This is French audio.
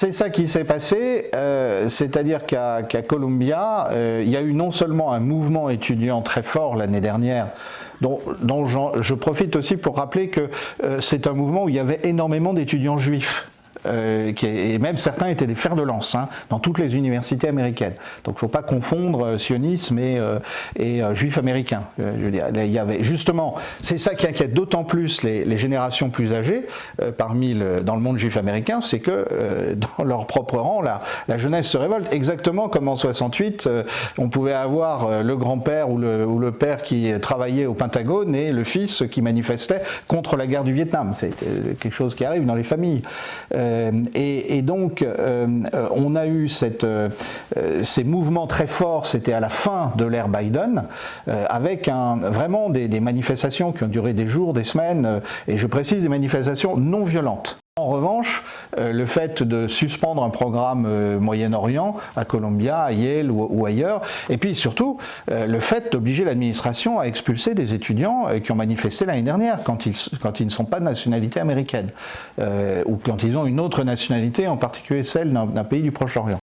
C'est ça qui s'est passé, c'est-à-dire qu'à Columbia, il y a eu non seulement un mouvement étudiant très fort l'année dernière, dont je profite aussi pour rappeler que c'est un mouvement où il y avait énormément d'étudiants juifs. Et même certains étaient des fers de lance dans toutes les universités américaines. Donc il ne faut pas confondre sionisme et juifs américains. Je veux dire, il y avait justement, c'est ça qui inquiète d'autant plus les générations plus âgées dans le monde juif américain, c'est que dans leur propre rang, la jeunesse se révolte. Exactement comme en 68, on pouvait avoir le grand-père ou le père qui travaillait au Pentagone et le fils qui manifestait contre la guerre du Vietnam. C'est quelque chose qui arrive dans les familles. Et donc, on a eu ces mouvements très forts, c'était à la fin de l'ère Biden, avec vraiment des manifestations qui ont duré des jours, des semaines, et je précise des manifestations non violentes. En revanche, le fait de suspendre un programme Moyen-Orient, à Columbia, à Yale ou ailleurs, et puis surtout le fait d'obliger l'administration à expulser des étudiants qui ont manifesté l'année dernière quand ils ne sont pas de nationalité américaine, ou quand ils ont une autre nationalité, en particulier celle d'un pays du Proche-Orient.